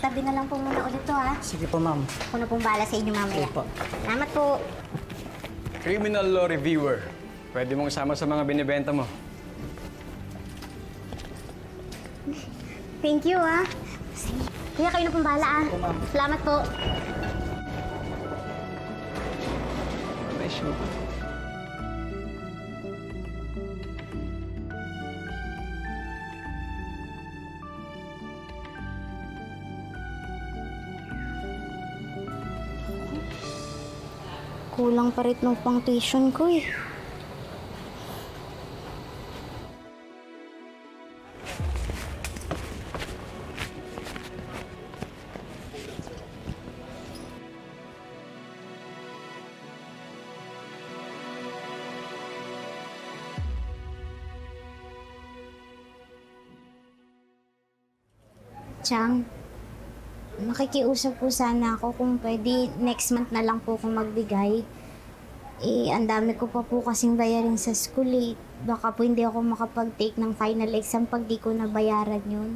itabi na lang po muna ulit to, ha? Sige po, ma'am. Ako na pong bala sa inyo mamaya. Sige po. Salamat po. Criminal Law Reviewer. Pwede mong isama sa mga binibenta mo. Thank you, ha? Sige. Kuya, kayo na pong bala, ha? Salamat po. Nice shoe. Kulang pa rin ng pang tuition ko, eh. Chang, makikiusap po sana ako kung pwede next month na lang po kung magbigay. Eh, ang dami ko pa po kasing bayarin sa school eh. Baka po hindi ako makapag-take ng final exam pag di ko nabayaran yun.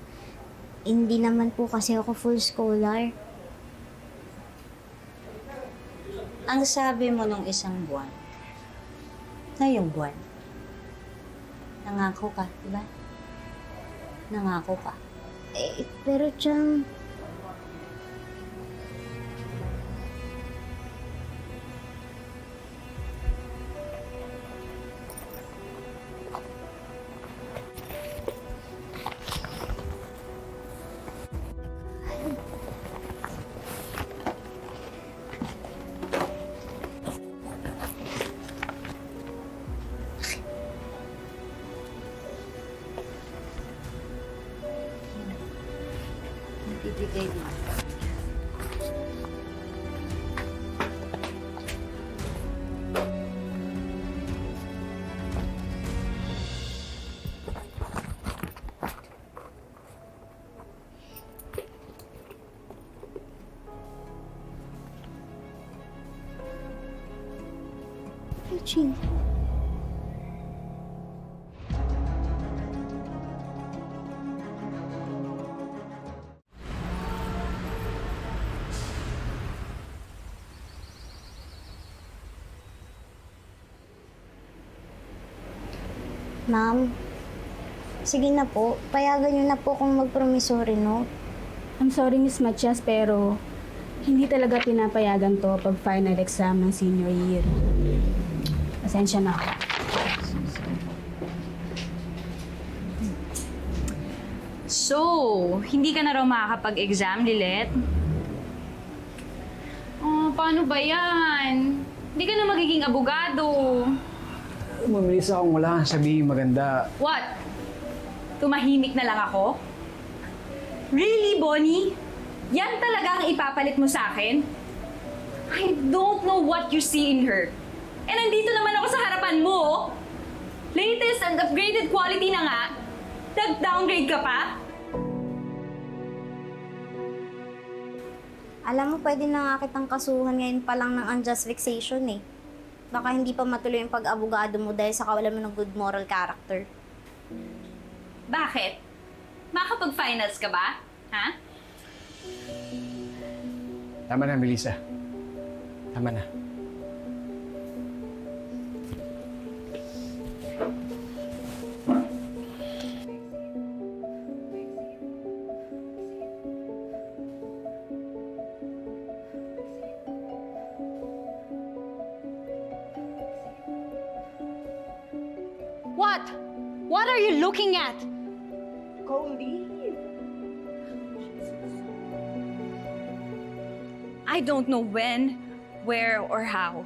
Hindi naman po kasi ako full scholar. Ang sabi mo nung isang buwan, ngayong buwan, nangako ka, di ba? Nangako ka. Eh, pero Chang, Ibigay mo. Eugene. Ma'am, sige na po. Payagan niyo na po kung mag-promissory note. I'm sorry, Miss Matias, pero hindi talaga pinapayagan to pag final exam ng senior year. Pasensya na ako. So, hindi ka na raw makakapag-exam, Lilet? Oh, paano ba yan? Hindi ka na magiging abogado. Mabilis akong wala kang sabihin maganda. What? Tumahimik na lang ako? Really, Bonnie? Yan talaga ang ipapalit mo sa akin? I don't know what you see in her. Eh, nandito naman ako sa harapan mo, oh. Latest and upgraded quality na nga. Nag-downgrade ka pa? Alam mo, pwede na nga kitang kasuhan ngayon pa lang ng unjust vexation eh. Baka hindi pa matuloy yung pag-abogado mo dahil sa kawalan mo ng good moral character. Bakit? Makapag-finals ka ba? Ha? Tama na, Melissa. Tama na. What? What are you looking at? I don't know when, where, or how.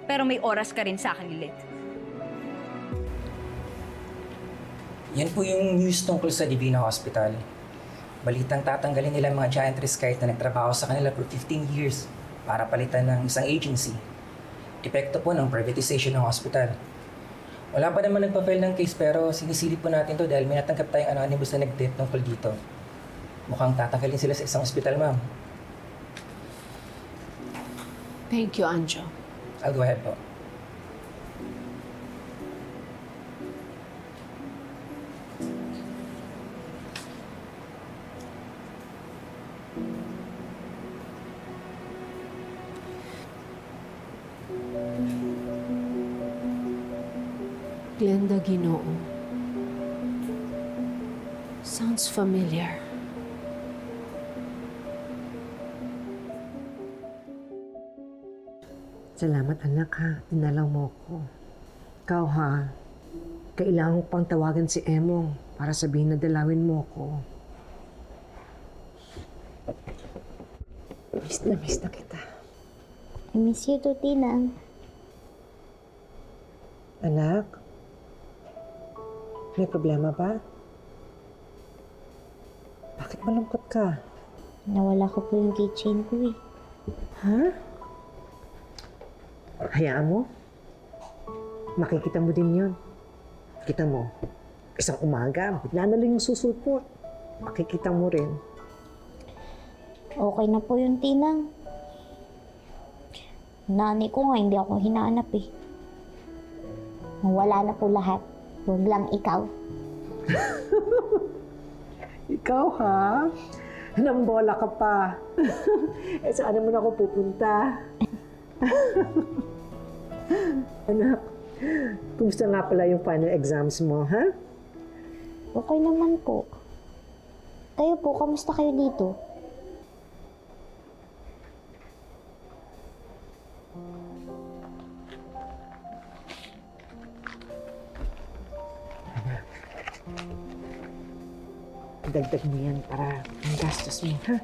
Pero may oras ka rin sa akin, Lilith. Yan po yung news tungkol sa Divina Hospital. Balitang tatanggalin nila mga giant risk kahit na nagtrabaho sa kanila for 15 years para palitan ng isang agency. Epekto po ng privatization ng hospital. Wala pa naman nagpa-file ng case pero sinisilip po natin to dahil may natanggap tayong anonymous na nag-death tungkol dito. Mukhang tatanggalin sila sa isang ospital, ma'am. Thank you, Anjo. I'll go ahead po. Glenda Ginoo. Sounds familiar. Salamat anak ha, dinalaw mo ko. Ikaw ha, kailangan ko pang tawagan si Emong para sabihin na dalawin mo ko. Miss na kita. I miss you too, Tinang. Anak, may problema ba? Bakit malungkot ka? Nawala ko po yung keychain ko eh. Ha? Hayaan mo. Makikita mo din yun. Kita mo, isang umaga, bigla na lang yung susulpot. Makikita mo rin. Okay na po yung Tinang. Nanay ko nga, hindi ako hinahanap eh. Wala na po lahat. Huwag lang ikaw. Ikaw ha? Nambola ka pa. Eh, saan naman ako pupunta? Anak, kumusta nga pala yung final exams mo, ha? Okay naman po. Kayo po, kamusta kayo dito? Dagdag mo yan para ang gastos mo, ha?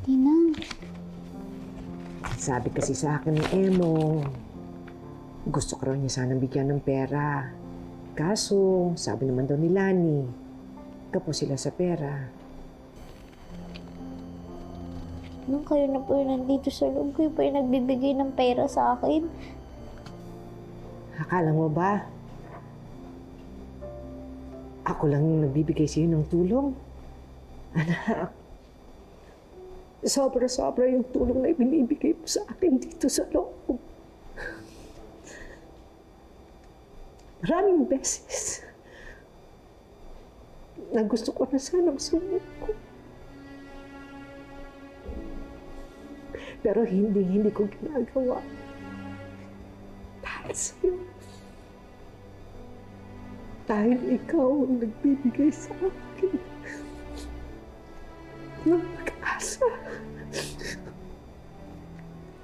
Tinang, Sabi kasi sa akin ni Emo, gusto ka raw niya sanang bigyan ng pera. Kaso, sabi naman daw ni Lani, kapo sila sa pera. nung kayo na po yung nandito sa loob, kayo pa yung nagbibigay ng pera sa akin. Akala mo ba? Ako lang yung nagbibigay sa'yo ng tulong? Anak, sobra-sobra yung tulong na ibinibigay mo sa akin dito sa loob. Maraming beses na gusto ko na sanang sumuko. Pero hindi ko ginagawa. Dahil sa'yo. Dahil ikaw ang nagbibigay sa akin ng pag-asa.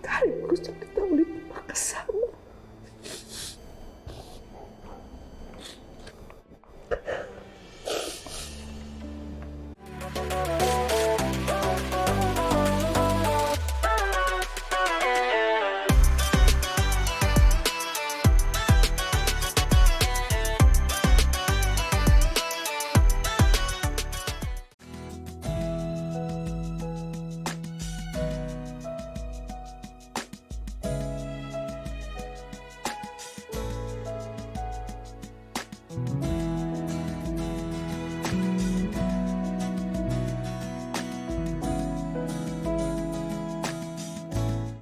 Dahil gusto kita ulit